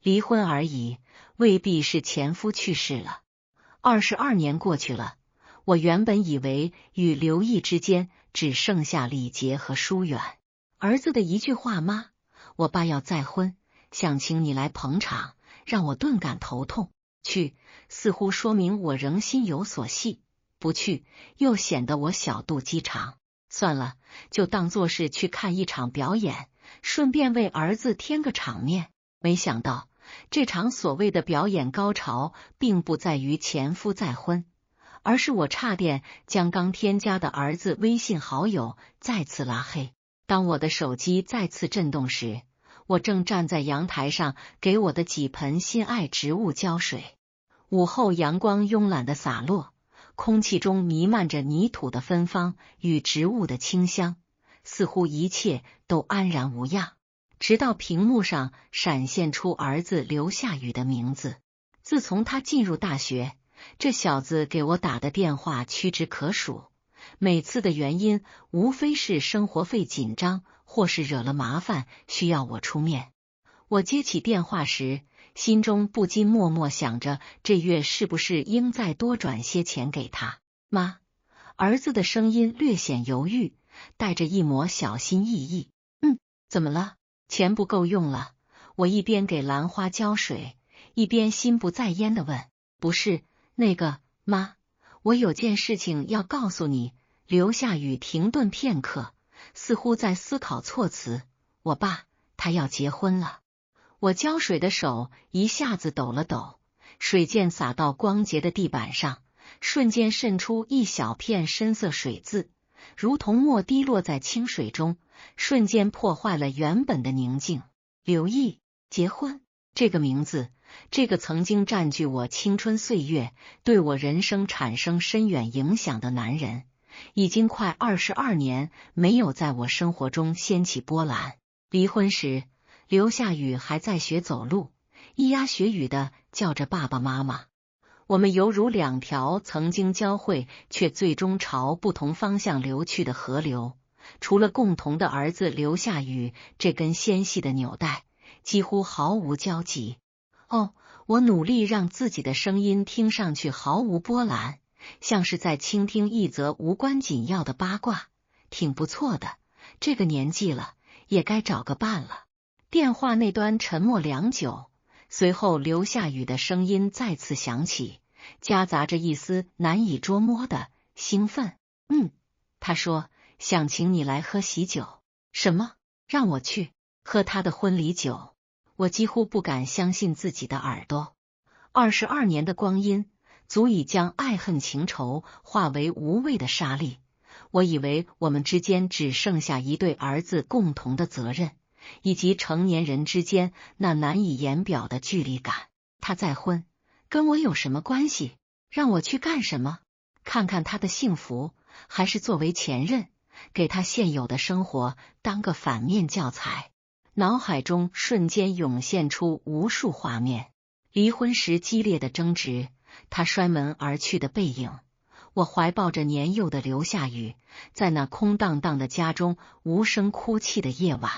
离婚而已，未必是前夫去世了。22年过去了，我原本以为与刘毅之间只剩下礼节和疏远。儿子的一句话，妈，我爸要再婚，想请你来捧场，让我顿感头痛。去，似乎说明我仍心有所系；不去，又显得我小肚鸡肠。算了，就当作是去看一场表演，顺便为儿子添个场面。没想到，这场所谓的表演高潮，并不在于前夫再婚，而是我差点将刚添加的儿子微信好友再次拉黑。当我的手机再次震动时，我正站在阳台上给我的几盆心爱植物浇水。午后阳光慵懒的洒落，空气中弥漫着泥土的芬芳与植物的清香，似乎一切都安然无恙。直到屏幕上闪现出儿子刘夏宇的名字。自从他进入大学，这小子给我打的电话屈指可数，每次的原因无非是生活费紧张，或是惹了麻烦需要我出面。我接起电话时，心中不禁默默想着，这月是不是应再多转些钱给他？妈，儿子的声音略显犹豫，带着一抹小心翼翼。怎么了？钱不够用了？我一边给兰花浇水，一边心不在焉地问。不是，那个，妈，我有件事情要告诉你。刘夏宇停顿片刻，似乎在思考措辞。我爸，他要结婚了。我浇水的手一下子抖了抖，水溅洒到光洁的地板上，瞬间渗出一小片深色水渍，如同墨滴落在清水中，瞬间破坏了原本的宁静。刘毅，结婚，这个名字，这个曾经占据我青春岁月，对我人生产生深远影响的男人，已经快22年没有在我生活中掀起波澜。离婚时，刘夏宇还在学走路，咿呀学语的叫着爸爸妈妈。我们犹如两条曾经交汇却最终朝不同方向流去的河流，除了共同的儿子刘夏宇这根纤细的纽带，几乎毫无交集。我努力让自己的声音听上去毫无波澜，像是在倾听一则无关紧要的八卦。挺不错的，这个年纪了，也该找个伴了。电话那端沉默良久，随后刘夏宇的声音再次响起，夹杂着一丝难以捉摸的兴奋。他说想请你来喝喜酒。什么？让我去喝他的婚礼酒？我几乎不敢相信自己的耳朵。22年的光阴，足以将爱恨情仇化为无谓的沙粒。我以为我们之间只剩下一对儿子共同的责任，以及成年人之间那难以言表的距离感。他再婚，跟我有什么关系？让我去干什么？看看他的幸福，还是作为前任，给他现有的生活当个反面教材？脑海中瞬间涌现出无数画面：离婚时激烈的争执，他摔门而去的背影，我怀抱着年幼的刘夏宇，在那空荡荡的家中无声哭泣的夜晚。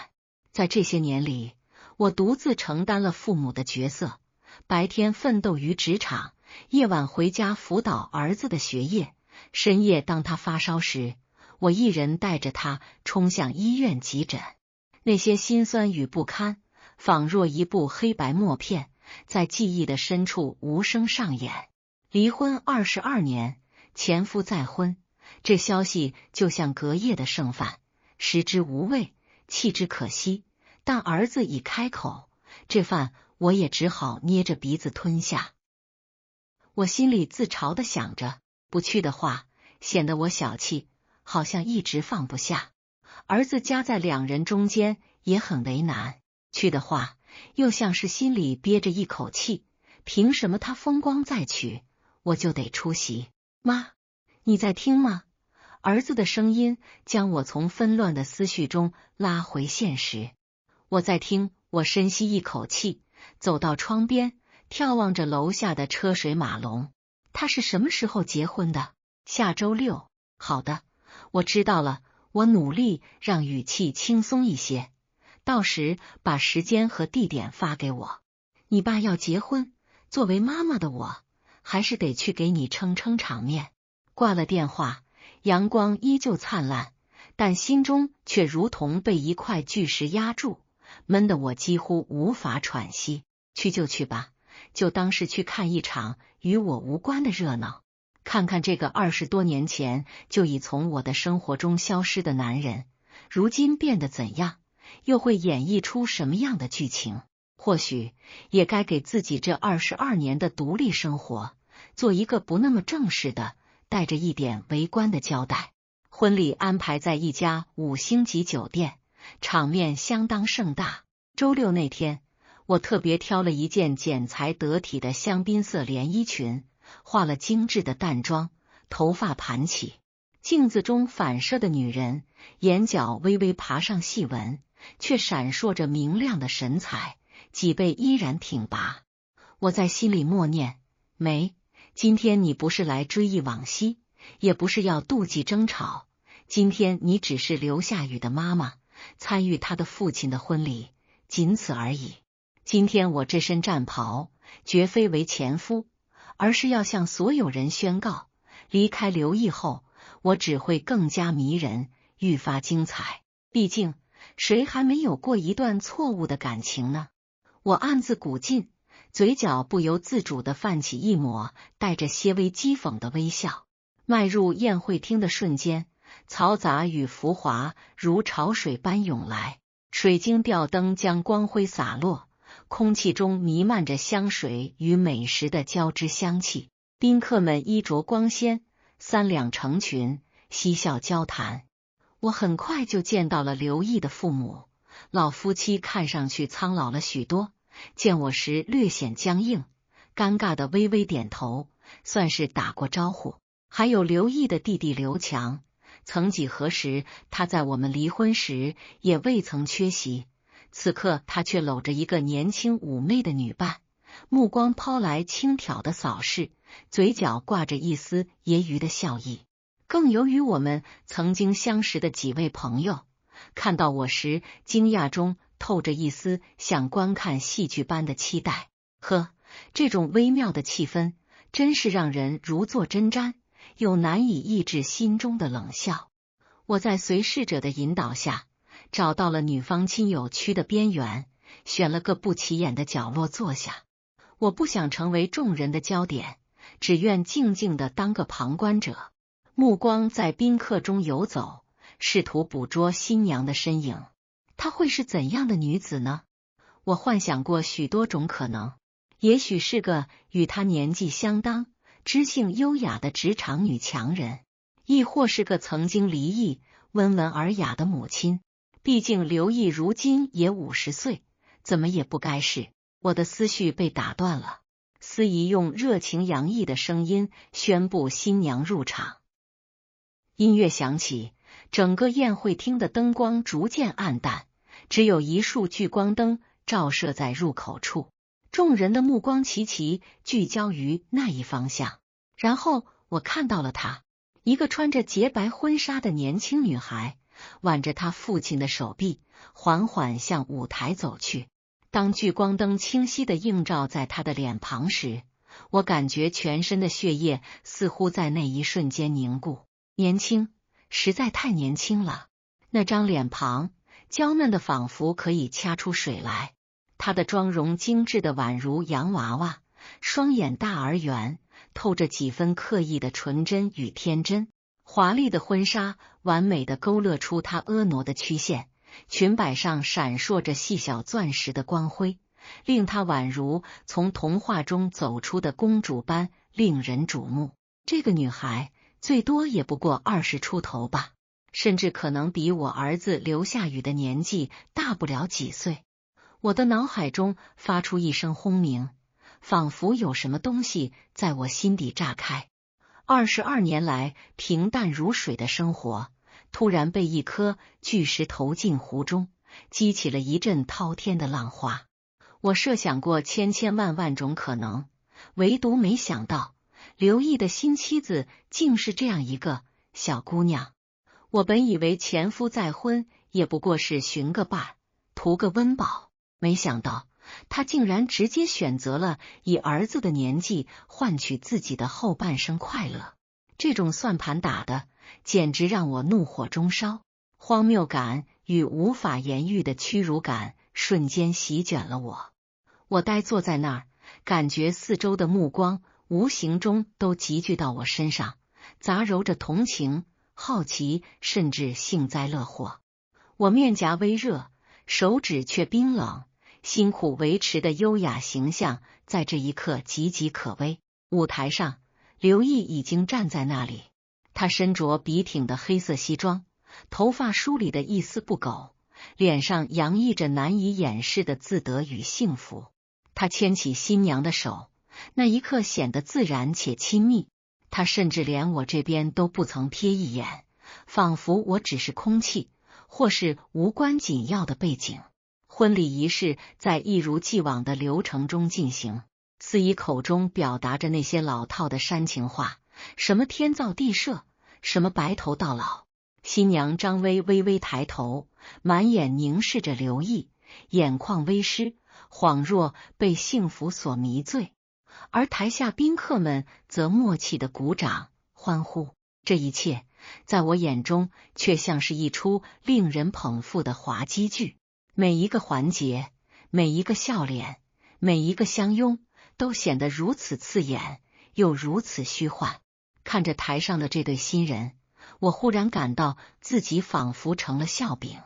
在这些年里，我独自承担了父母的角色，白天奋斗于职场，夜晚回家辅导儿子的学业，深夜当他发烧时，我一人带着他冲向医院急诊。那些辛酸与不堪，仿若一部黑白默片，在记忆的深处无声上演。离婚22年，前夫再婚，这消息就像隔夜的剩饭，食之无味，弃之可惜。但儿子已开口，这饭我也只好捏着鼻子吞下。我心里自嘲地想着，不去的话，显得我小气，好像一直放不下。儿子夹在两人中间，也很为难。去的话，又像是心里憋着一口气，凭什么他风光再娶，我就得出席？妈，你在听吗？儿子的声音将我从纷乱的思绪中拉回现实。我在听，我深吸一口气，走到窗边，眺望着楼下的车水马龙。他是什么时候结婚的？下周6。好的，我知道了。我努力让语气轻松一些，到时把时间和地点发给我。你爸要结婚，作为妈妈的我，还是得去给你撑撑场面。挂了电话，阳光依旧灿烂，但心中却如同被一块巨石压住，闷得我几乎无法喘息。去就去吧，就当是去看一场与我无关的热闹，看看这个20多年前就已从我的生活中消失的男人，如今变得怎样，又会演绎出什么样的剧情。或许也该给自己这22年的独立生活做一个不那么正式的，带着一点围观的交代。婚礼安排在一家5星级酒店，场面相当盛大。周六那天，我特别挑了一件剪裁得体的香槟色连衣裙，化了精致的淡妆，头发盘起，镜子中反射的女人，眼角微微爬上细纹，却闪烁着明亮的神采，脊背依然挺拔。我在心里默念：梅，今天你不是来追忆往昔，也不是要妒忌争吵，今天你只是刘夏雨的妈妈，参与他的父亲的婚礼，仅此而已。今天我这身战袍，绝非为前夫，而是要向所有人宣告，离开刘毅后，我只会更加迷人，愈发精彩。毕竟，谁还没有过一段错误的感情呢？我暗自鼓劲，嘴角不由自主地泛起一抹带着些微讥讽的微笑。迈入宴会厅的瞬间，嘈杂与浮华如潮水般涌来，水晶吊灯将光辉洒落，空气中弥漫着香水与美食的交织香气。宾客们衣着光鲜，三两成群，嬉笑交谈。我很快就见到了刘毅的父母，老夫妻看上去苍老了许多，见我时略显僵硬，尴尬的微微点头，算是打过招呼。还有刘毅的弟弟刘强，曾几何时他在我们离婚时也未曾缺席，此刻他却搂着一个年轻妩媚的女伴，目光抛来轻佻的扫视，嘴角挂着一丝揶揄的笑意。更由于我们曾经相识的几位朋友，看到我时惊讶中透着一丝像观看戏剧般的期待。呵，这种微妙的气氛真是让人如坐针毡，又难以抑制心中的冷笑。我在随侍者的引导下，找到了女方亲友区的边缘，选了个不起眼的角落坐下。我不想成为众人的焦点，只愿静静地当个旁观者，目光在宾客中游走，试图捕捉新娘的身影。她会是怎样的女子呢？我幻想过许多种可能，也许是个与她年纪相当、知性优雅的职场女强人，亦或是个曾经离异、温文尔雅的母亲。毕竟刘毅如今也50岁，怎么也不该是。我的思绪被打断了，司仪用热情洋溢的声音宣布新娘入场。音乐响起，整个宴会厅的灯光逐渐暗淡，只有一束聚光灯照射在入口处，众人的目光齐齐聚焦于那一方向。然后我看到了她，一个穿着洁白婚纱的年轻女孩，挽着她父亲的手臂，缓缓向舞台走去。当聚光灯清晰地映照在她的脸庞时，我感觉全身的血液似乎在那一瞬间凝固。年轻，实在太年轻了。那张脸庞娇嫩的仿佛可以掐出水来，她的妆容精致的宛如洋娃娃，双眼大而圆，透着几分刻意的纯真与天真。华丽的婚纱完美的勾勒出她婀娜的曲线，裙摆上闪烁着细小钻石的光辉，令她宛如从童话中走出的公主般令人瞩目。这个女孩最多也不过20出头吧，甚至可能比我儿子刘夏雨的年纪大不了几岁。我的脑海中发出一声轰鸣，仿佛有什么东西在我心底炸开。22年来平淡如水的生活，突然被一颗巨石投进湖中，激起了一阵滔天的浪花。我设想过千千万万种可能，唯独没想到刘毅的新妻子竟是这样一个小姑娘。我本以为前夫再婚也不过是寻个伴，图个温饱，没想到他竟然直接选择了以儿子的年纪换取自己的后半生快乐。这种算盘打的简直让我怒火中烧，荒谬感与无法言喻的屈辱感瞬间席卷了我。我呆坐在那儿，感觉四周的目光无形中都集聚到我身上，杂糅着同情、好奇，甚至幸灾乐祸。我面颊微热，手指却冰冷，辛苦维持的优雅形象在这一刻岌岌可危。舞台上，刘毅已经站在那里，他身着笔挺的黑色西装，头发梳理得一丝不苟，脸上洋溢着难以掩饰的自得与幸福。他牵起新娘的手，那一刻显得自然且亲密，他甚至连我这边都不曾瞥一眼，仿佛我只是空气，或是无关紧要的背景。婚礼仪式在一如既往的流程中进行，司仪口中表达着那些老套的煽情话，什么天造地设，什么白头到老。新娘张薇微微抬头，满眼凝视着刘毅，眼眶微湿，恍若被幸福所迷醉。而台下宾客们则默契的鼓掌欢呼。这一切在我眼中却像是一出令人捧腹的滑稽剧，每一个环节，每一个笑脸，每一个相拥，都显得如此刺眼，又如此虚幻。看着台上的这对新人，我忽然感到自己仿佛成了笑柄。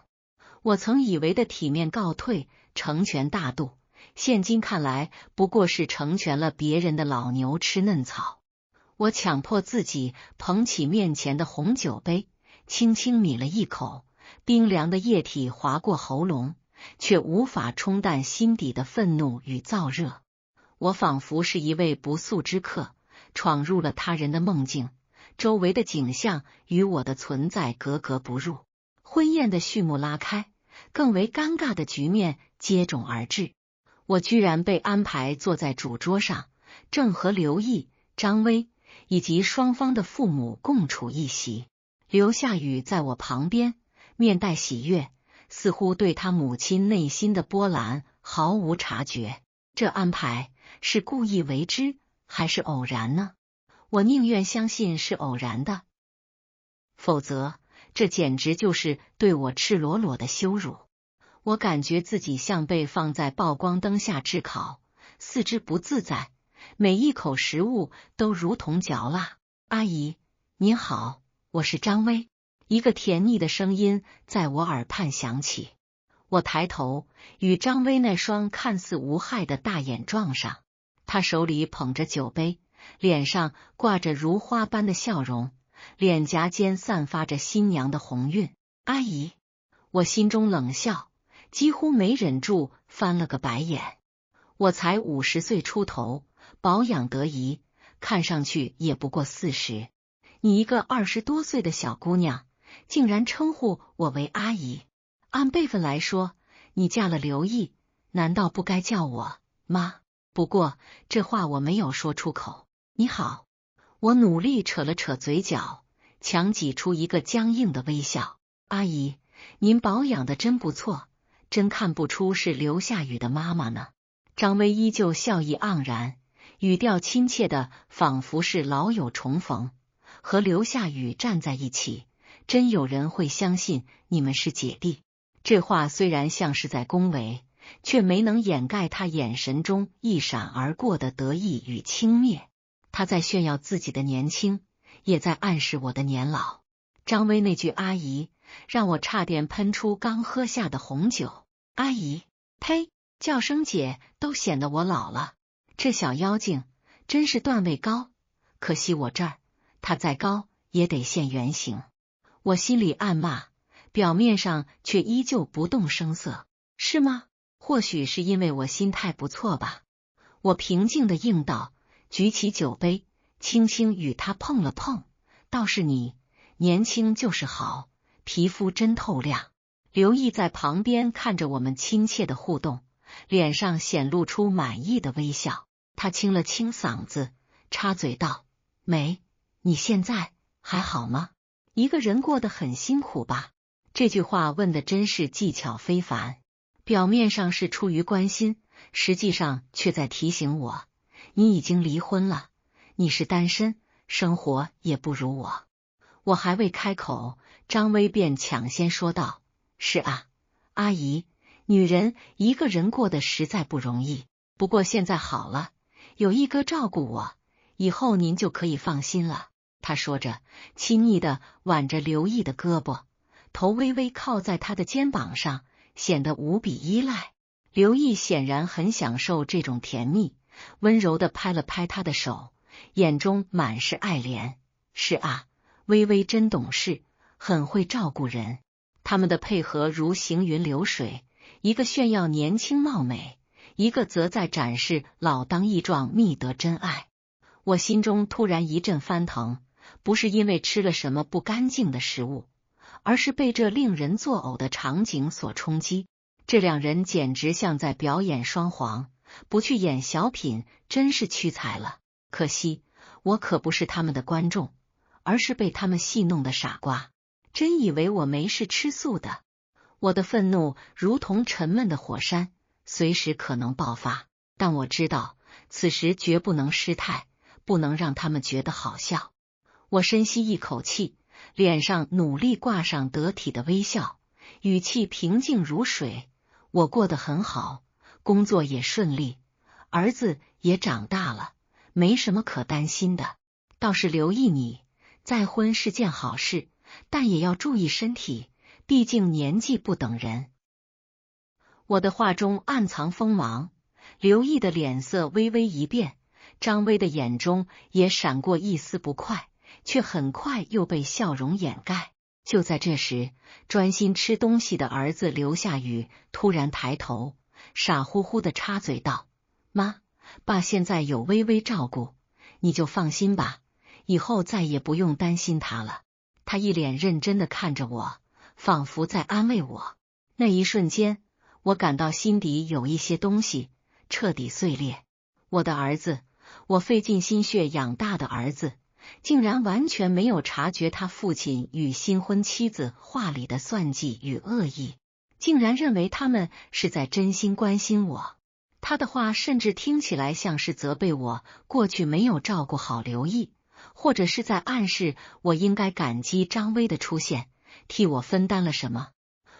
我曾以为的体面告退、成全大度，现今看来不过是成全了别人的老牛吃嫩草。我强迫自己捧起面前的红酒杯，轻轻抿了一口，冰凉的液体划过喉咙，却无法冲淡心底的愤怒与燥热。我仿佛是一位不速之客，闯入了他人的梦境，周围的景象与我的存在格格不入。婚宴的序幕拉开，更为尴尬的局面接踵而至。我居然被安排坐在主桌上，正和刘毅、张薇以及双方的父母共处一席。刘夏雨在我旁边，面带喜悦，似乎对他母亲内心的波澜毫无察觉。这安排是故意为之，还是偶然呢？我宁愿相信是偶然的，否则这简直就是对我赤裸裸的羞辱。我感觉自己像被放在曝光灯下炙烤，四肢不自在，每一口食物都如同嚼蜡。阿姨，您好，我是张薇。一个甜腻的声音在我耳畔响起。我抬头，与张薇那双看似无害的大眼撞上。她手里捧着酒杯，脸上挂着如花般的笑容，脸颊间散发着新娘的红晕。阿姨，我心中冷笑，几乎没忍住翻了个白眼。我才50岁出头，保养得宜，看上去也不过40。你一个20多岁的小姑娘，竟然称呼我为阿姨。按辈分来说，你嫁了刘毅，难道不该叫我妈？不过这话我没有说出口。你好，我努力扯了扯嘴角，强挤出一个僵硬的微笑。阿姨，您保养得真不错，真看不出是刘夏雨的妈妈呢。张薇依旧笑意盎然，语调亲切的仿佛是老友重逢。和刘夏雨站在一起，真有人会相信你们是姐弟。这话虽然像是在恭维，却没能掩盖他眼神中一闪而过的得意与轻蔑。他在炫耀自己的年轻，也在暗示我的年老。张薇那句阿姨，让我差点喷出刚喝下的红酒。阿姨，呸！叫声姐都显得我老了。这小妖精真是段位高，可惜我这儿，她再高也得现原形。我心里暗骂，表面上却依旧不动声色。是吗？或许是因为我心态不错吧。我平静的应道，举起酒杯，轻轻与他碰了碰。倒是你，年轻就是好，皮肤真透亮。刘毅在旁边看着我们亲切的互动，脸上显露出满意的微笑。他清了清嗓子，插嘴道：梅，你现在还好吗？一个人过得很辛苦吧？这句话问的真是技巧非凡，表面上是出于关心，实际上却在提醒我，你已经离婚了，你是单身，生活也不如我。我还未开口，张薇便抢先说道：是啊，阿姨，女人一个人过得实在不容易，不过现在好了，有一哥照顾我，以后您就可以放心了。他说着，亲昵地挽着刘毅的胳膊，头微微靠在他的肩膀上，显得无比依赖。刘毅显然很享受这种甜蜜，温柔地拍了拍他的手，眼中满是爱怜。是啊，微微真懂事，很会照顾人。他们的配合如行云流水，一个炫耀年轻貌美，一个则在展示老当益壮，觅得真爱。我心中突然一阵翻腾，不是因为吃了什么不干净的食物，而是被这令人作呕的场景所冲击。这两人简直像在表演双簧，不去演小品真是屈才了。可惜我可不是他们的观众，而是被他们戏弄的傻瓜，真以为我没事吃素的。我的愤怒如同沉闷的火山，随时可能爆发，但我知道此时绝不能失态，不能让他们觉得好笑。我深吸一口气，脸上努力挂上得体的微笑，语气平静如水。我过得很好，工作也顺利，儿子也长大了，没什么可担心的。倒是刘毅你，再婚是件好事，但也要注意身体，毕竟年纪不等人。我的话中暗藏锋芒，刘毅的脸色微微一变，张薇的眼中也闪过一丝不快，却很快又被笑容掩盖。就在这时，专心吃东西的儿子刘夏雨突然抬头，傻乎乎的插嘴道：妈，爸现在有微微照顾，你就放心吧，以后再也不用担心他了。他一脸认真的看着我，仿佛在安慰我。那一瞬间，我感到心底有一些东西彻底碎裂。我的儿子，我费尽心血养大的儿子，竟然完全没有察觉他父亲与新婚妻子话里的算计与恶意，竟然认为他们是在真心关心我。他的话甚至听起来像是责备我过去没有照顾好刘毅，或者是在暗示我应该感激张薇的出现，替我分担了什么。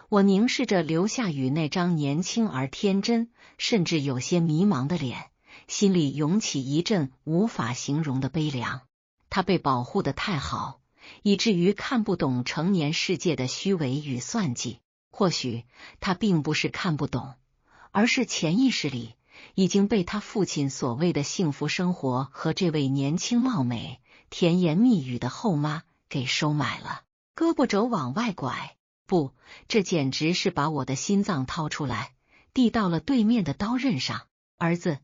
我凝视着刘夏雨那张年轻而天真，甚至有些迷茫的脸，心里涌起一阵无法形容的悲凉。他被保护得太好，以至于看不懂成年世界的虚伪与算计。或许他并不是看不懂，而是潜意识里已经被他父亲所谓的幸福生活和这位年轻貌美、甜言蜜语的后妈给收买了。胳膊肘往外拐，不，这简直是把我的心脏掏出来，递到了对面的刀刃上。儿子，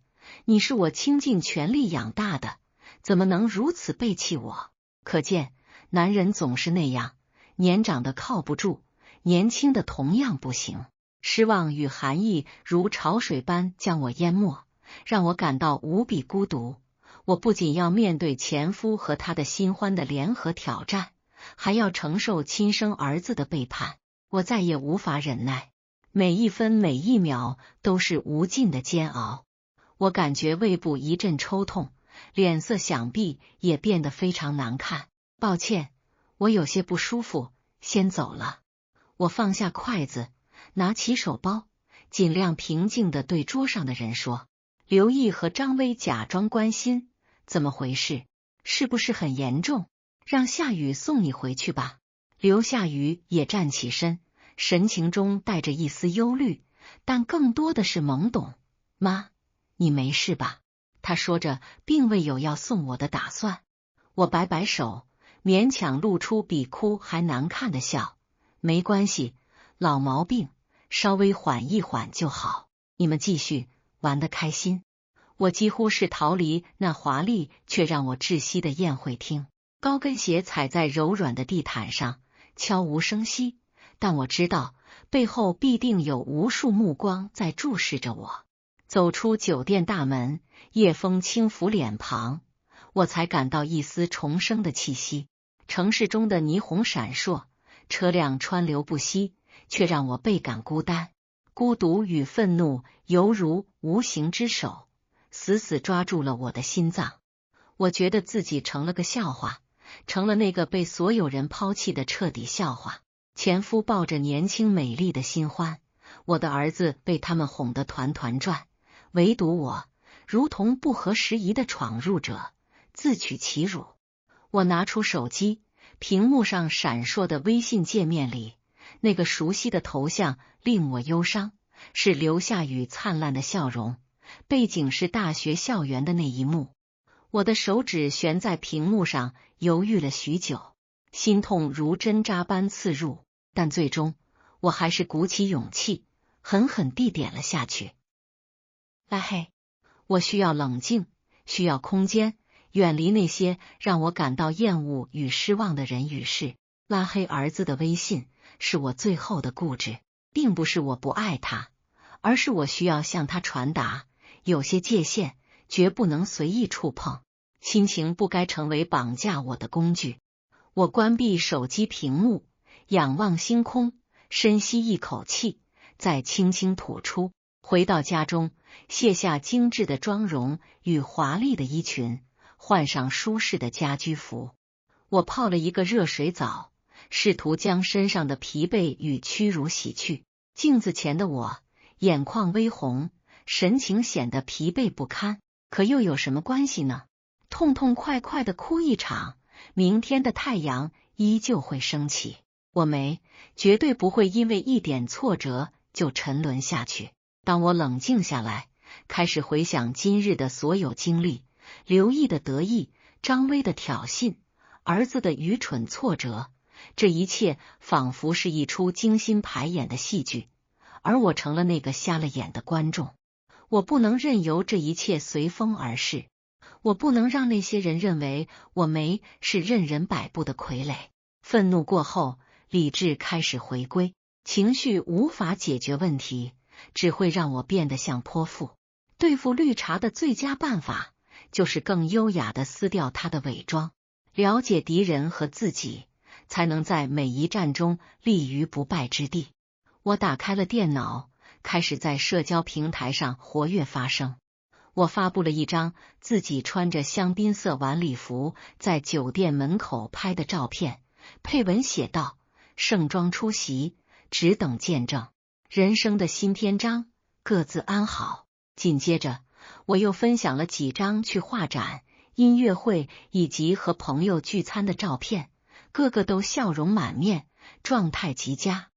你是我倾尽全力养大的，怎么能如此背弃我？可见男人总是那样，年长的靠不住，年轻的同样不行。失望与寒意如潮水般将我淹没，让我感到无比孤独。我不仅要面对前夫和他的新欢的联合挑战，还要承受亲生儿子的背叛。我再也无法忍耐，每一分每一秒都是无尽的煎熬。我感觉胃部一阵抽痛，脸色想必也变得非常难看。抱歉，我有些不舒服，先走了。我放下筷子，拿起手包，尽量平静地对桌上的人说。刘毅和张薇假装关心，怎么回事？是不是很严重？让夏雨送你回去吧。刘夏雨也站起身，神情中带着一丝忧虑，但更多的是懵懂。妈，你没事吧？他说着，并未有要送我的打算。我摆摆手，勉强露出比哭还难看的笑。没关系，老毛病，稍微缓一缓就好。你们继续玩得开心。我几乎是逃离那华丽却让我窒息的宴会厅，高跟鞋踩在柔软的地毯上，悄无声息，但我知道背后必定有无数目光在注视着我。走出酒店大门，夜风轻拂脸庞，我才感到一丝重生的气息。城市中的霓虹闪烁，车辆川流不息，却让我倍感孤单。孤独与愤怒犹如无形之手，死死抓住了我的心脏。我觉得自己成了个笑话，成了那个被所有人抛弃的彻底笑话。前夫抱着年轻美丽的新欢，我的儿子被他们哄得团团转，唯独我如同不合时宜的闯入者，自取其辱。我拿出手机，屏幕上闪烁的微信界面里，那个熟悉的头像令我忧伤，是刘夏雨灿烂的笑容，背景是大学校园的那一幕。我的手指悬在屏幕上，犹豫了许久，心痛如针扎般刺入，但最终我还是鼓起勇气，狠狠地点了下去。拉黑，我需要冷静，需要空间，远离那些让我感到厌恶与失望的人与事。拉黑儿子的微信是我最后的固执，并不是我不爱他，而是我需要向他传达，有些界限绝不能随意触碰，亲情不该成为绑架我的工具。我关闭手机屏幕，仰望星空，深吸一口气，再轻轻吐出。回到家中，卸下精致的妆容与华丽的衣裙，换上舒适的家居服。我泡了一个热水澡，试图将身上的疲惫与屈辱洗去。镜子前的我，眼眶微红，神情显得疲惫不堪。可又有什么关系呢？痛痛快快的哭一场，明天的太阳依旧会升起。我绝对不会因为一点挫折就沉沦下去。当我冷静下来，开始回想今日的所有经历，刘毅的得意，张薇的挑衅，儿子的愚蠢挫折，这一切仿佛是一出精心排演的戏剧，而我成了那个瞎了眼的观众。我不能任由这一切随风而逝，我不能让那些人认为我是任人摆布的傀儡。愤怒过后，理智开始回归，情绪无法解决问题，只会让我变得像泼妇。对付绿茶的最佳办法，就是更优雅地撕掉他的伪装，了解敌人和自己，才能在每一战中立于不败之地。我打开了电脑，开始在社交平台上活跃发声。我发布了一张自己穿着香槟色晚礼服在酒店门口拍的照片，配文写道：盛装出席，只等见证，人生的新篇章，各自安好。紧接着，我又分享了几张去画展、音乐会以及和朋友聚餐的照片，个个都笑容满面，状态极佳。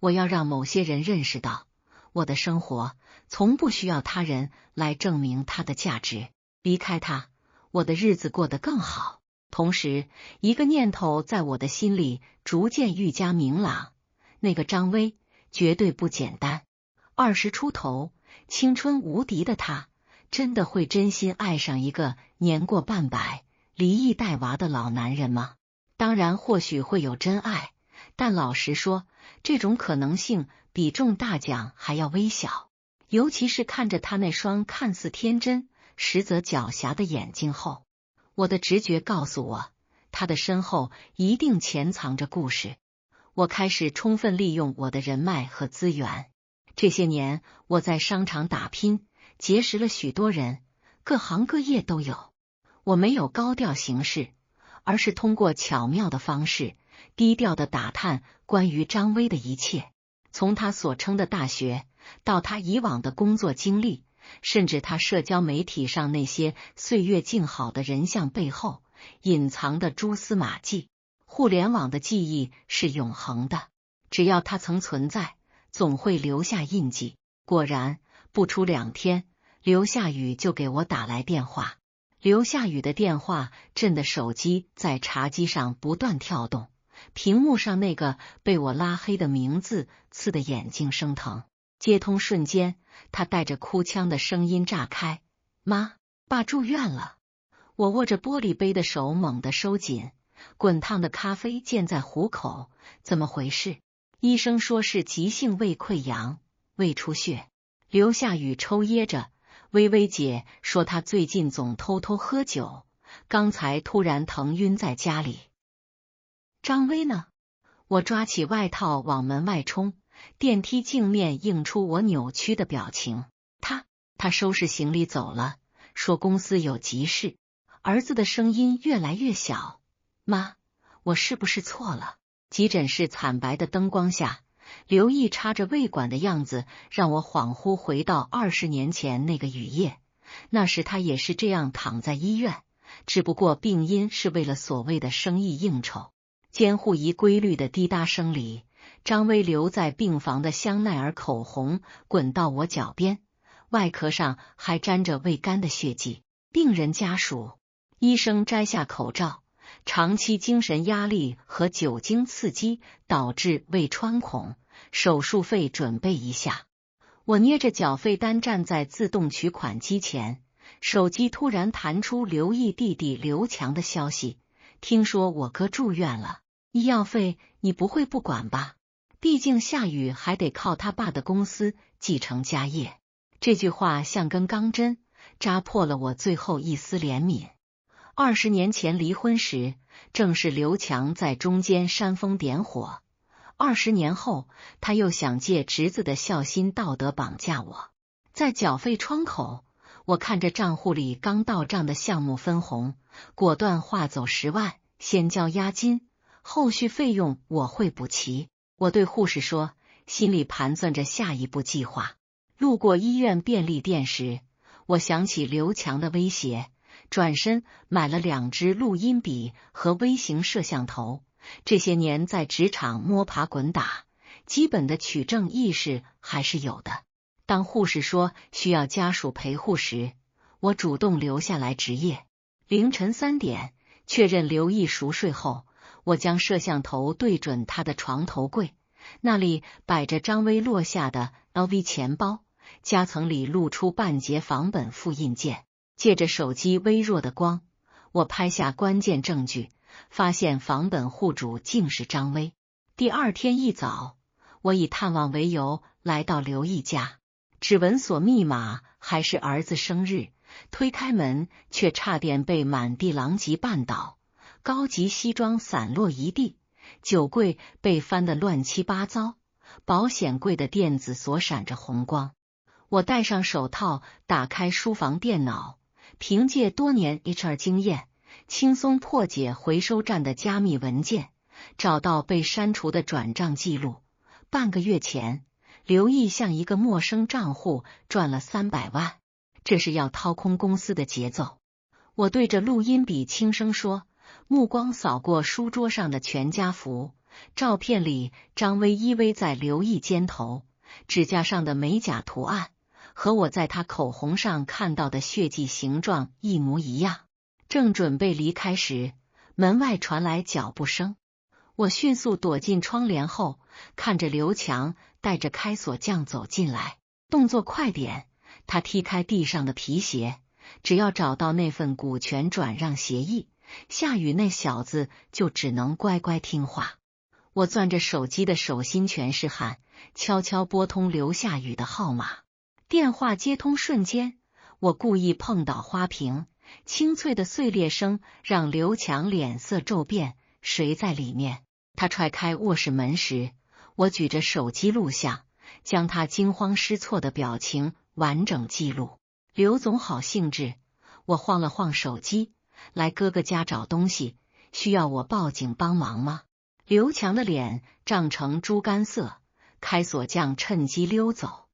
我要让某些人认识到，我的生活从不需要他人来证明它的价值。离开他，我的日子过得更好。同时，一个念头在我的心里逐渐愈加明朗，那个张薇绝对不简单。20出头，青春无敌的他，真的会真心爱上一个年过半百、离异带娃的老男人吗？当然，或许会有真爱，但老实说，这种可能性比中大奖还要微小。尤其是看着他那双看似天真，实则狡黠的眼睛后，我的直觉告诉我，他的身后一定潜藏着故事。我开始充分利用我的人脉和资源。这些年，我在商场打拼，结识了许多人，各行各业都有。我没有高调行事，而是通过巧妙的方式，低调的打探关于张薇的一切，从他所称的大学，到他以往的工作经历，甚至他社交媒体上那些岁月静好的人像背后隐藏的蛛丝马迹。互联网的记忆是永恒的，只要它曾存在，总会留下印记。果然，不出2天，刘夏雨就给我打来电话。刘夏雨的电话震得手机在茶几上不断跳动，屏幕上那个被我拉黑的名字刺得眼睛生疼。接通瞬间，他带着哭腔的声音炸开：妈，爸住院了。我握着玻璃杯的手猛地收紧，滚烫的咖啡溅在壶口。怎么回事？医生说是急性胃溃疡，胃出血。刘夏雨抽噎着，微微姐说她最近总偷偷喝酒，刚才突然疼晕在家里。张薇呢？我抓起外套往门外冲，电梯镜面映出我扭曲的表情。他收拾行李走了，说公司有急事。儿子的声音越来越小，妈，我是不是错了？急诊室惨白的灯光下，刘毅插着胃管的样子让我恍惚回到20年前那个雨夜。那时他也是这样躺在医院，只不过病因是为了所谓的生意应酬。监护仪规律的滴答声里，张薇留在病房的香奈儿口红滚到我脚边，外壳上还沾着未干的血迹。病人家属，医生摘下口罩。长期精神压力和酒精刺激导致胃穿孔，手术费准备一下。我捏着缴费单站在自动取款机前，手机突然弹出刘毅弟弟刘强的消息，听说我哥住院了，医药费你不会不管吧？毕竟夏雨还得靠他爸的公司继承家业。这句话像根钢针，扎破了我最后一丝怜悯。20年前离婚时，正是刘强在中间煽风点火。20年后，他又想借侄子的孝心道德绑架我。在缴费窗口，我看着账户里刚到账的项目分红，果断划走10万，先交押金，后续费用我会补齐。我对护士说，心里盘算着下一步计划。路过医院便利店时，我想起刘强的威胁，转身买了2支录音笔和微型摄像头。这些年在职场摸爬滚打，基本的取证意识还是有的。当护士说需要家属陪护时，我主动留下来值夜。凌晨3点，确认刘毅熟睡后，我将摄像头对准他的床头柜，那里摆着张薇落下的 LV 钱包，夹层里露出半截仿本复印件。借着手机微弱的光，我拍下关键证据，发现仿本户主竟是张薇。第2天一早，我以探望为由来到刘毅家，指纹锁密码还是儿子生日，推开门却差点被满地狼藉绊倒，高级西装散落一地，酒柜被翻得乱七八糟，保险柜的电子锁闪着红光。我戴上手套，打开书房电脑，凭借多年 HR 经验，轻松破解回收站的加密文件，找到被删除的转账记录。半个月前，刘毅向一个陌生账户赚了300万，这是要掏空公司的节奏。我对着录音笔轻声说，目光扫过书桌上的全家福，照片里张薇依偎在刘毅肩头，指甲上的美甲图案和我在他口红上看到的血迹形状一模一样。正准备离开时，门外传来脚步声。我迅速躲进窗帘后，看着刘强带着开锁匠走进来，动作快点。他踢开地上的皮鞋，只要找到那份股权转让协议，夏雨那小子就只能乖乖听话。我攥着手机的手心全是汗，悄悄拨通刘夏雨的号码。电话接通瞬间，我故意碰倒花瓶，清脆的碎裂声让刘强脸色骤变。谁在里面？他踹开卧室门时，我举着手机录像，将他惊慌失措的表情完整记录。刘总好兴致，我晃了晃手机，来哥哥家找东西，需要我报警帮忙吗？刘强的脸涨成猪肝色，开锁匠趁机溜走。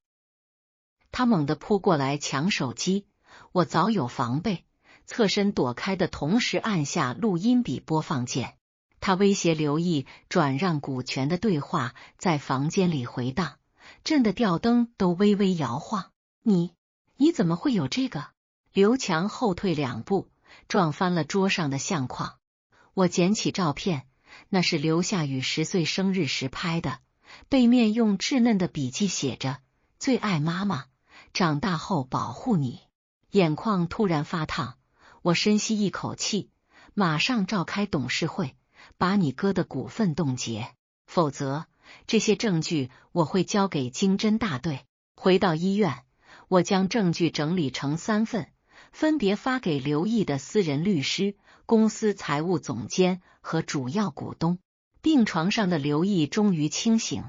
他猛地扑过来抢手机，我早有防备，侧身躲开的同时按下录音笔播放键。他威胁刘毅转让股权的对话在房间里回荡，震得吊灯都微微摇晃。你怎么会有这个？刘强后退2步，撞翻了桌上的相框。我捡起照片，那是刘夏雨10岁生日时拍的，背面用稚嫩的笔记写着最爱妈妈，长大后保护你。眼眶突然发烫，我深吸一口气，马上召开董事会，把你哥的股份冻结，否则这些证据我会交给经侦大队。回到医院，我将证据整理成3份，分别发给刘毅的私人律师、公司财务总监和主要股东。病床上的刘毅终于清醒，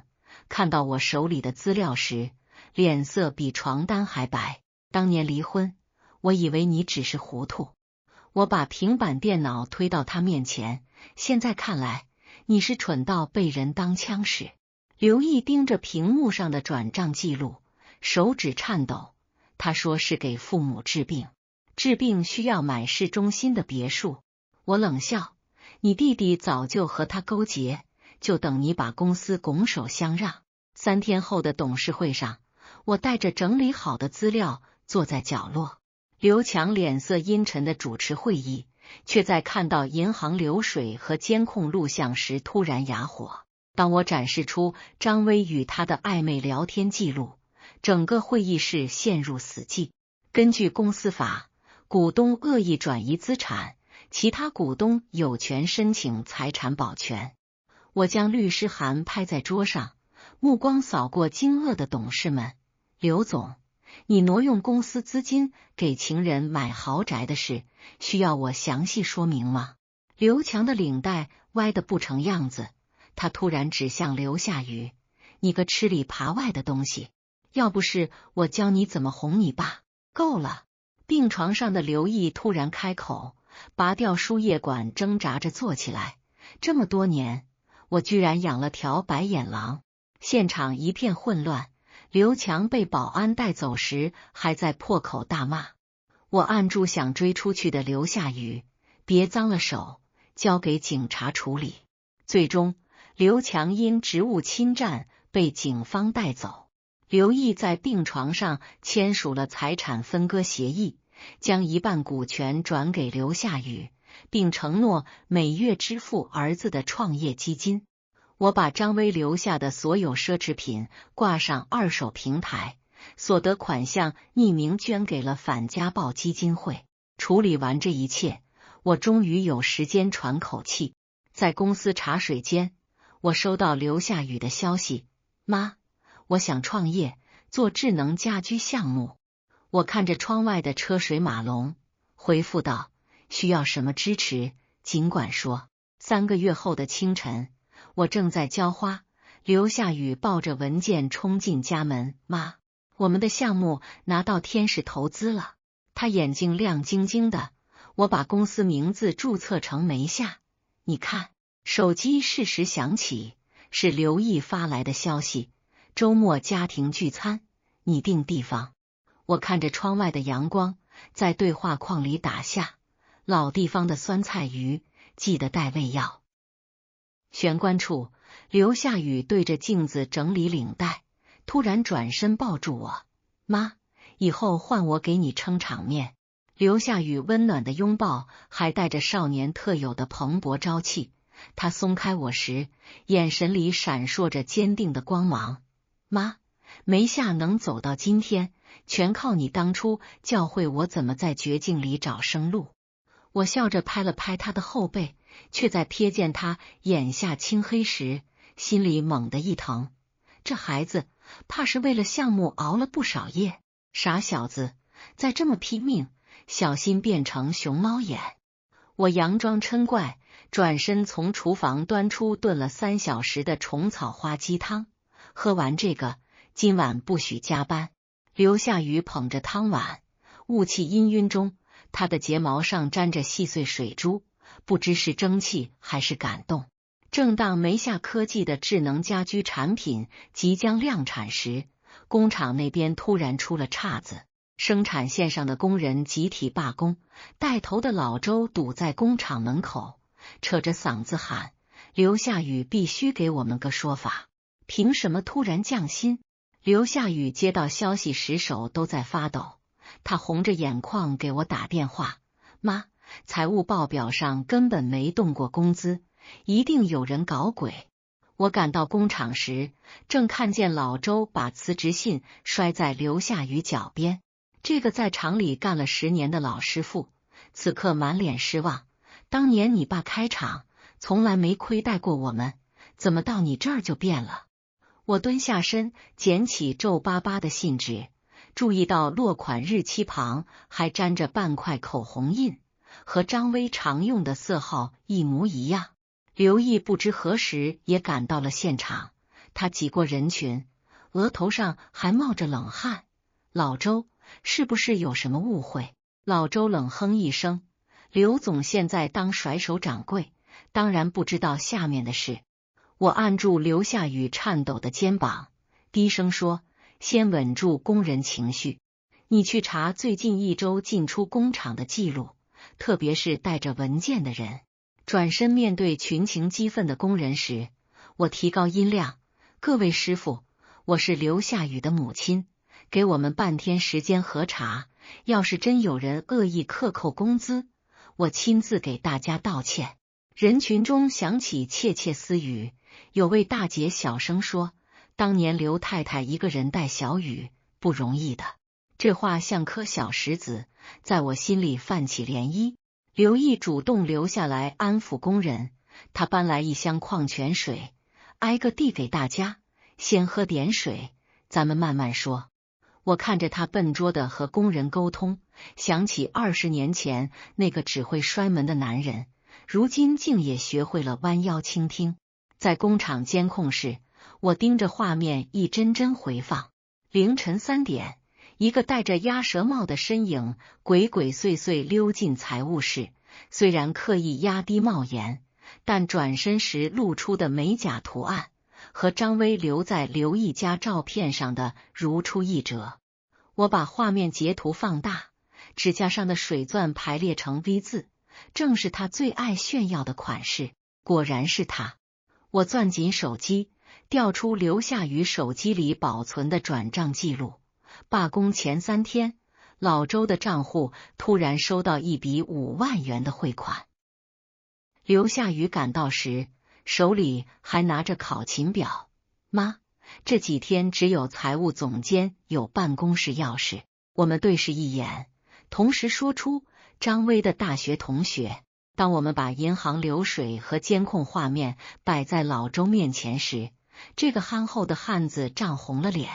看到我手里的资料时，脸色比床单还白。当年离婚，我以为你只是糊涂。我把平板电脑推到他面前，现在看来，你是蠢到被人当枪使。刘毅盯着屏幕上的转账记录，手指颤抖。他说是给父母治病，治病需要买市中心的别墅。我冷笑，你弟弟早就和他勾结，就等你把公司拱手相让。3天后的董事会上，我带着整理好的资料坐在角落。刘强脸色阴沉的主持会议，却在看到银行流水和监控录像时突然哑火。当我展示出张威与他的暧昧聊天记录，整个会议室陷入死寂。根据公司法，股东恶意转移资产，其他股东有权申请财产保全。我将律师函拍在桌上，目光扫过惊愕的董事们。刘总，你挪用公司资金给情人买豪宅的事，需要我详细说明吗？刘强的领带歪得不成样子，他突然指向刘夏雨，你个吃里扒外的东西，要不是我教你怎么哄你爸。够了！病床上的刘毅突然开口，拔掉输液管，挣扎着坐起来。这么多年，我居然养了条白眼狼。现场一片混乱。刘强被保安带走时，还在破口大骂。我按住想追出去的刘夏雨，别脏了手，交给警察处理。最终，刘强因职务侵占被警方带走。刘毅在病床上签署了财产分割协议，将1半股权转给刘夏雨，并承诺每月支付儿子的创业基金。我把张威留下的所有奢侈品挂上二手平台，所得款项匿名捐给了反家暴基金会。处理完这一切，我终于有时间喘口气。在公司茶水间，我收到刘夏雨的消息：妈，我想创业，做智能家居项目。我看着窗外的车水马龙，回复道：需要什么支持，尽管说。3个月后的清晨，我正在浇花，刘夏雨抱着文件冲进家门，妈，我们的项目拿到天使投资了。他眼睛亮晶晶的，我把公司名字注册成梅夏。你看，手机适时响起，是刘毅发来的消息，周末家庭聚餐，拟定地方。我看着窗外的阳光，在对话框里打下老地方的酸菜鱼，记得带胃药。玄关处，刘夏雨对着镜子整理领带，突然转身抱住我，妈，以后换我给你撑场面。刘夏雨温暖的拥抱还带着少年特有的蓬勃朝气，他松开我时，眼神里闪烁着坚定的光芒。妈，梅夏能走到今天，全靠你当初教会我怎么在绝境里找生路。我笑着拍了拍他的后背，却在瞥见他眼下青黑时，心里猛地一疼。这孩子怕是为了项目熬了不少夜。傻小子，再这么拼命，小心变成熊猫眼。我佯装嗔怪，转身从厨房端出炖了3小时的虫草花鸡汤。喝完这个，今晚不许加班。刘夏雨捧着汤碗，雾气氤氲中，他的睫毛上沾着细碎水珠，不知是争气还是感动。正当梅夏科技的智能家居产品即将量产时，工厂那边突然出了岔子，生产线上的工人集体罢工，带头的老周堵在工厂门口，扯着嗓子喊：刘夏雨必须给我们个说法，凭什么突然降薪？刘夏雨接到消息时手都在发抖，他红着眼眶给我打电话：妈，财务报表上根本没动过工资，一定有人搞鬼。我赶到工厂时，正看见老周把辞职信摔在刘夏雨脚边。这个在厂里干了10年的老师傅，此刻满脸失望。当年你爸开厂，从来没亏待过我们，怎么到你这儿就变了？我蹲下身，捡起皱巴巴的信纸，注意到落款日期旁还沾着半块口红印，和张威常用的色号一模一样。刘毅不知何时也赶到了现场，他挤过人群，额头上还冒着冷汗。老周，是不是有什么误会？老周冷哼一声，刘总现在当甩手掌柜，当然不知道下面的事。我按住刘夏雨颤抖的肩膀，低声说：先稳住工人情绪，你去查最近1周进出工厂的记录，特别是带着文件的人。转身面对群情激愤的工人时，我提高音量：各位师傅，我是刘夏雨的母亲，给我们半天时间核查，要是真有人恶意克扣工资，我亲自给大家道歉。人群中响起窃窃私语，有位大姐小声说：当年刘太太一个人带小雨，不容易的。这话像颗小石子，在我心里泛起涟漪。刘毅主动留下来安抚工人，他搬来1箱矿泉水，挨个递给大家，先喝点水，咱们慢慢说。我看着他笨拙的和工人沟通，想起20年前那个只会摔门的男人，如今竟也学会了弯腰倾听。在工厂监控室，我盯着画面一帧帧回放。凌晨3点，一个戴着鸭舌帽的身影鬼鬼祟祟溜进财务室，虽然刻意压低帽檐，但转身时露出的美甲图案和张威留在刘毅家照片上的如出一辙。我把画面截图放大，指甲上的水钻排列成 V 字，正是他最爱炫耀的款式。果然是他。我攥紧手机，调出刘夏雨手机里保存的转账记录。罢工前3天，老周的账户突然收到一笔5万元的汇款。刘夏雨赶到时，手里还拿着考勤表。妈，这几天只有财务总监有办公室钥匙。我们对视一眼，同时说出张威的大学同学。当我们把银行流水和监控画面摆在老周面前时，这个憨厚的汉子涨红了脸。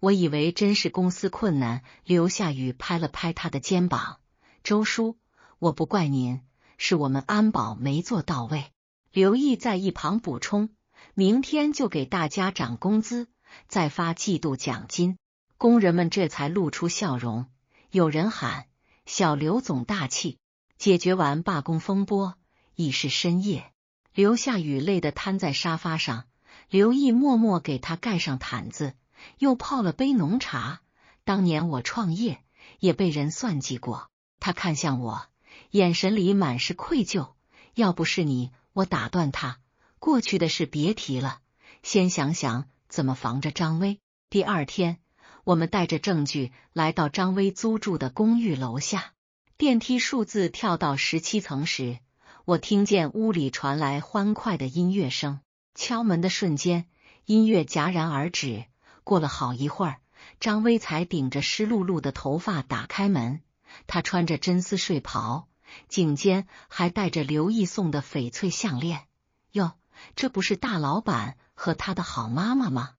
我以为真是公司困难，刘夏雨拍了拍他的肩膀：周叔，我不怪您，是我们安保没做到位。刘毅在一旁补充：明天就给大家涨工资，再发季度奖金。工人们这才露出笑容。有人喊：小刘总大气。解决完罢工风波，已是深夜。刘夏雨累得瘫在沙发上，刘毅默默给他盖上毯子，又泡了杯浓茶。当年我创业也被人算计过。他看向我，眼神里满是愧疚。要不是你，我打断他，过去的事别提了，先想想怎么防着张威。第2天，我们带着证据来到张威租住的公寓楼下。电梯数字跳到17层时，我听见屋里传来欢快的音乐声。敲门的瞬间，音乐戛然而止。过了好一会儿，张威才顶着湿漉漉的头发打开门。他穿着真丝睡袍，颈间还戴着刘毅送的翡翠项链。哟，这不是大老板和他的好妈妈吗？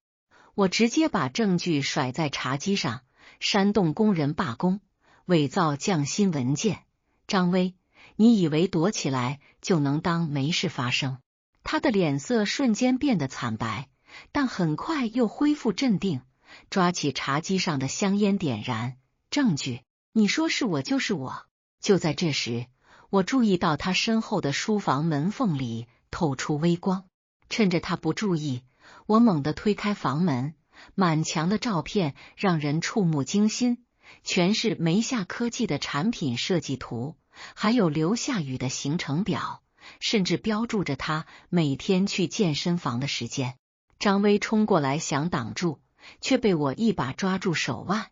我直接把证据甩在茶几上：煽动工人罢工，伪造降薪文件。张威，你以为躲起来就能当没事发生？他的脸色瞬间变得惨白，但很快又恢复镇定，抓起茶几上的香烟点燃。证据，你说是我就是我。就在这时，我注意到他身后的书房门缝里透出微光。趁着他不注意，我猛地推开房门，满墙的照片让人触目惊心，全是梅夏科技的产品设计图，还有刘夏雨的行程表，甚至标注着他每天去健身房的时间。张威冲过来想挡住，却被我一把抓住手腕。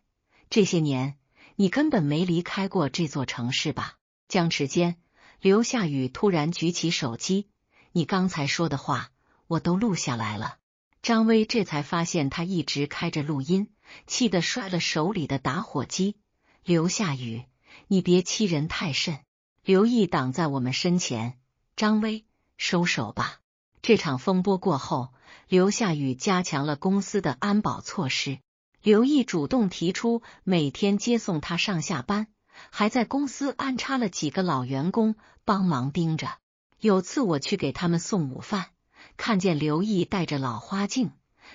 这些年，你根本没离开过这座城市吧？僵持间，刘夏雨突然举起手机：你刚才说的话，我都录下来了。张威这才发现他一直开着录音，气得摔了手里的打火机。刘夏雨，你别欺人太甚。刘毅挡在我们身前：张威，收手吧。这场风波过后，刘夏雨加强了公司的安保措施。刘毅主动提出每天接送他上下班，还在公司安插了几个老员工帮忙盯着。有次我去给他们送午饭，看见刘毅戴着老花镜，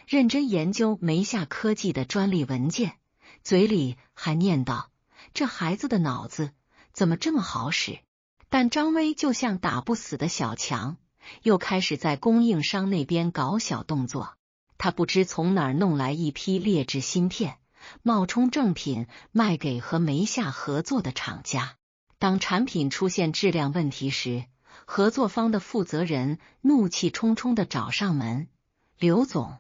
认真研究梅夏科技的专利文件，嘴里还念叨：“这孩子的脑子怎么这么好使？”但张威就像打不死的小强，又开始在供应商那边搞小动作。他不知从哪儿弄来一批劣质芯片，冒充正品卖给和梅夏合作的厂家。当产品出现质量问题时，合作方的负责人怒气冲冲地找上门：“刘总，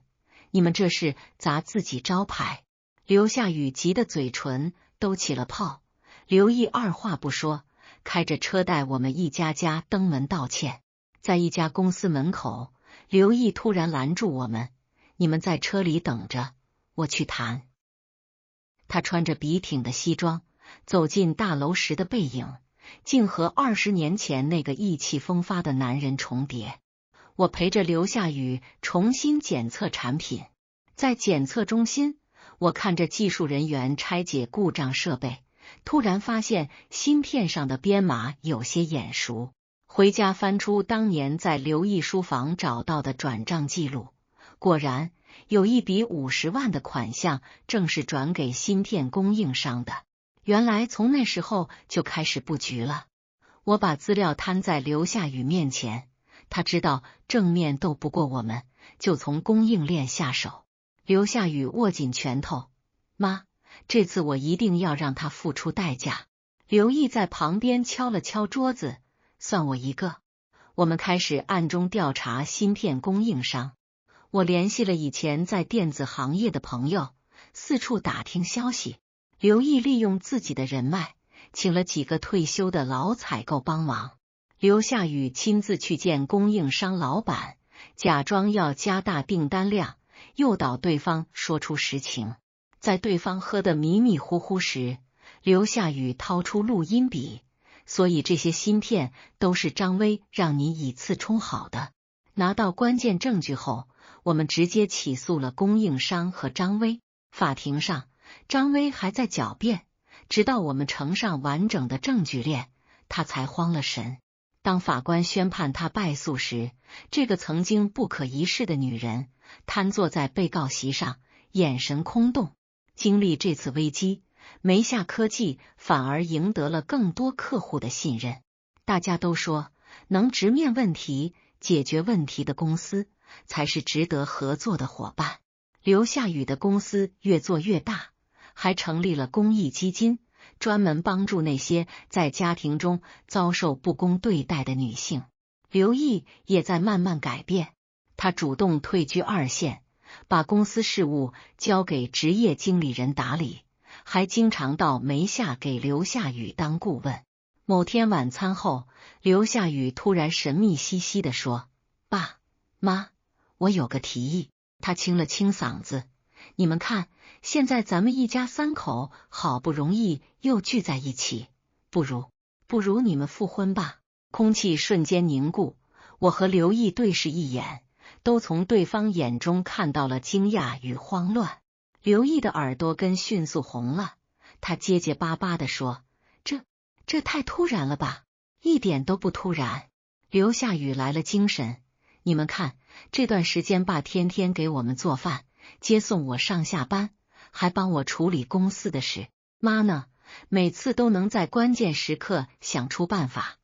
你们这是砸自己招牌！”刘夏雨急得嘴唇都起了泡。刘毅二话不说，开着车带我们一家家登门道歉。在一家公司门口，刘毅突然拦住我们：“你们在车里等着，我去谈。”他穿着笔挺的西装走进大楼时的背影，竟和20年前那个意气风发的男人重叠。我陪着刘夏雨重新检测产品，在检测中心，我看着技术人员拆解故障设备，突然发现芯片上的编码有些眼熟。回家翻出当年在刘毅书房找到的转账记录，果然有一笔50万的款项正是转给芯片供应商的。原来从那时候就开始布局了。我把资料摊在刘夏雨面前，他知道正面斗不过我们，就从供应链下手。刘夏雨握紧拳头：“妈，这次我一定要让他付出代价。”刘毅在旁边敲了敲桌子：“算我一个。”我们开始暗中调查芯片供应商。我联系了以前在电子行业的朋友，四处打听消息。刘毅利用自己的人脉，请了几个退休的老采购帮忙。刘夏雨亲自去见供应商老板，假装要加大订单量，诱导对方说出实情。在对方喝得迷迷糊糊时，刘夏雨掏出录音笔：“所以这些芯片都是张威让你以次充好的。”拿到关键证据后，我们直接起诉了供应商和张威。法庭上，张威还在狡辩，直到我们呈上完整的证据链，他才慌了神。当法官宣判他败诉时，这个曾经不可一世的女人瘫坐在被告席上，眼神空洞。经历这次危机，梅夏科技反而赢得了更多客户的信任。大家都说，能直面问题、解决问题的公司才是值得合作的伙伴。刘夏雨的公司越做越大，还成立了公益基金，专门帮助那些在家庭中遭受不公对待的女性。刘毅也在慢慢改变，他主动退居二线，把公司事务交给职业经理人打理，还经常到梅夏给刘夏雨当顾问。某天晚餐后，刘夏雨突然神秘兮兮地说：“爸妈，我有个提议。”他清了清嗓子：“你们看，现在咱们一家三口好不容易又聚在一起，不如你们复婚吧。”空气瞬间凝固，我和刘毅对视一眼，都从对方眼中看到了惊讶与慌乱。刘毅的耳朵根迅速红了，他结结巴巴地说：“这太突然了吧？”“一点都不突然。”刘夏雨来了精神：“你们看，这段时间爸天天给我们做饭，接送我上下班，还帮我处理公司的事。妈呢，每次都能在关键时刻想出办法。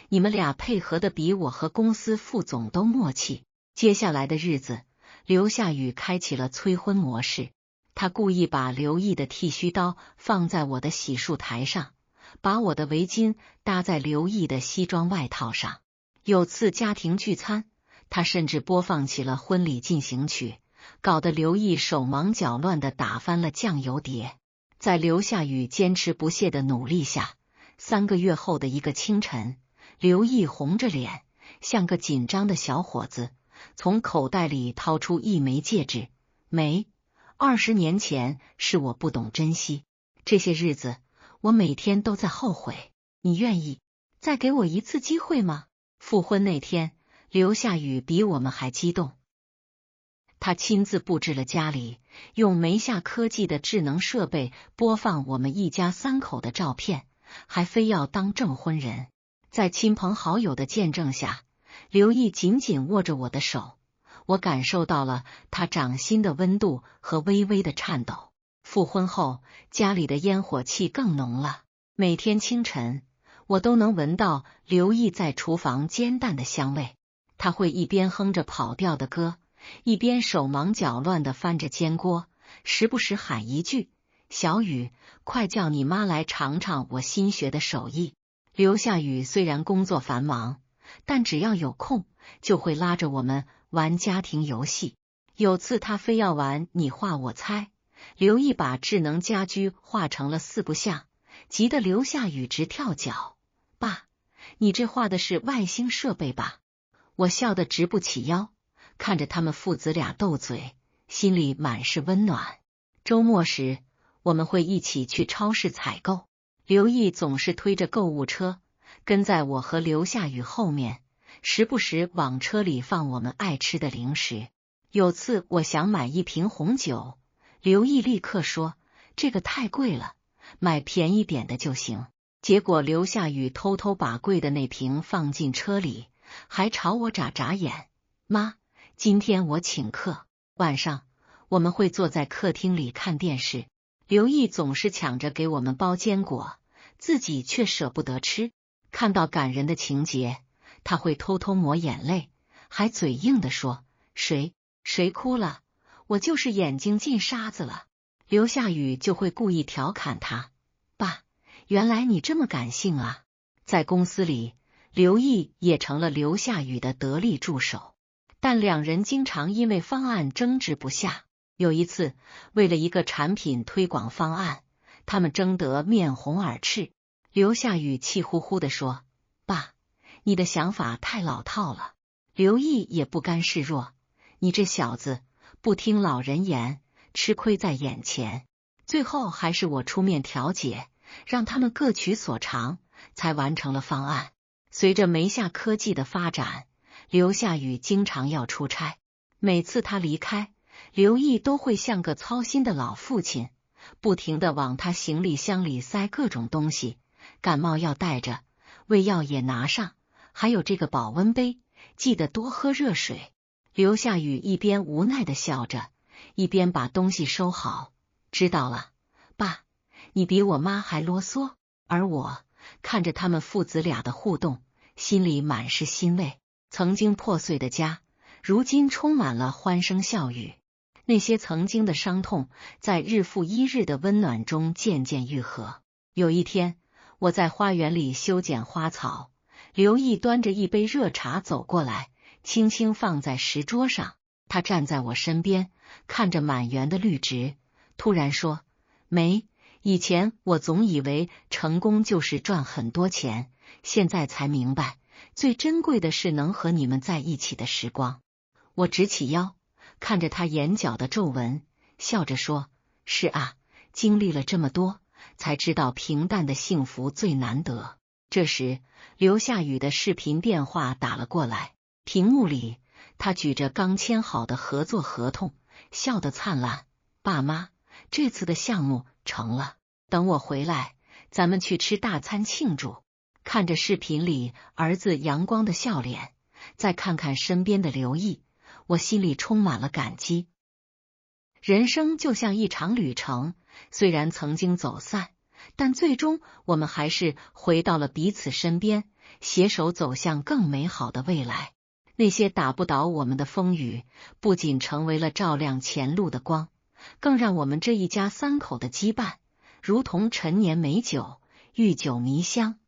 你们俩配合的比我和公司副总都默契。”接下来的日子，刘夏雨开启了催婚模式。他故意把刘毅的剃须刀放在我的洗漱台上，把我的围巾搭在刘毅的西装外套上。有次家庭聚餐，他甚至播放起了婚礼进行曲，搞得刘毅手忙脚乱地打翻了酱油碟。在刘夏雨坚持不懈的努力下，3个月后的一个清晨，刘毅红着脸，像个紧张的小伙子，从口袋里掏出一枚戒指。20年前是我不懂珍惜，这些日子我每天都在后悔。你愿意再给我一次机会吗？复婚那天，刘夏雨比我们还激动。他亲自布置了家里，用梅夏科技的智能设备播放我们一家3口的照片，还非要当证婚人。在亲朋好友的见证下，刘毅紧紧握着我的手，我感受到了他掌心的温度和微微的颤抖。复婚后，家里的烟火气更浓了。每天清晨，我都能闻到刘毅在厨房煎蛋的香味。他会一边哼着跑调的歌，一边手忙脚乱地翻着煎锅，时不时喊一句：“小雨，快叫你妈来尝尝我新学的手艺。”刘夏雨虽然工作繁忙，但只要有空，就会拉着我们玩家庭游戏。有次他非要玩你画我猜，刘毅把智能家居画成了四不像，急得刘夏雨直跳脚。爸，你这画的是外星设备吧？我笑得直不起腰，看着他们父子俩斗嘴，心里满是温暖。周末时，我们会一起去超市采购，刘毅总是推着购物车，跟在我和刘夏雨后面，时不时往车里放我们爱吃的零食。有次我想买一瓶红酒，刘毅立刻说：“这个太贵了，买便宜点的就行。”结果刘夏雨偷偷把贵的那瓶放进车里，还朝我眨眨眼。妈，今天我请客。晚上我们会坐在客厅里看电视，刘毅总是抢着给我们包坚果，自己却舍不得吃。看到感人的情节，他会偷偷抹眼泪，还嘴硬地说：“谁哭了？我就是眼睛进沙子了。”刘夏雨就会故意调侃他：“爸，原来你这么感性啊。”在公司里，刘毅也成了刘夏雨的得力助手，但两人经常因为方案争执不下。有一次，为了一个产品推广方案，他们争得面红耳赤。刘夏雨气呼呼地说：“爸，你的想法太老套了。”刘毅也不甘示弱：“你这小子不听老人言，吃亏在眼前。”最后还是我出面调解，让他们各取所长，才完成了方案。随着梅夏科技的发展，刘夏雨经常要出差。每次他离开，刘毅都会像个操心的老父亲，不停地往他行李箱里塞各种东西，感冒药带着，胃药也拿上，还有这个保温杯，记得多喝热水。刘夏雨一边无奈地笑着，一边把东西收好。知道了，爸，你比我妈还啰嗦。而我看着他们父子俩的互动，心里满是欣慰。曾经破碎的家，如今充满了欢声笑语。那些曾经的伤痛，在日复一日的温暖中渐渐愈合。有一天，我在花园里修剪花草，刘毅端着一杯热茶走过来，轻轻放在石桌上。他站在我身边，看着满园的绿植，突然说：“梅，以前我总以为成功就是赚很多钱，现在才明白，最珍贵的是能和你们在一起的时光。”我直起腰，看着他眼角的皱纹，笑着说：“是啊，经历了这么多，才知道平淡的幸福最难得。”这时，刘夏雨的视频电话打了过来，屏幕里他举着刚签好的合作合同，笑得灿烂：“爸妈，这次的项目成了，等我回来，咱们去吃大餐庆祝。”看着视频里儿子阳光的笑脸，再看看身边的刘毅，我心里充满了感激。人生就像一场旅程，虽然曾经走散，但最终我们还是回到了彼此身边，携手走向更美好的未来。那些打不倒我们的风雨，不仅成为了照亮前路的光，更让我们这一家三口的羁绊如同陈年美酒，遇酒弥香。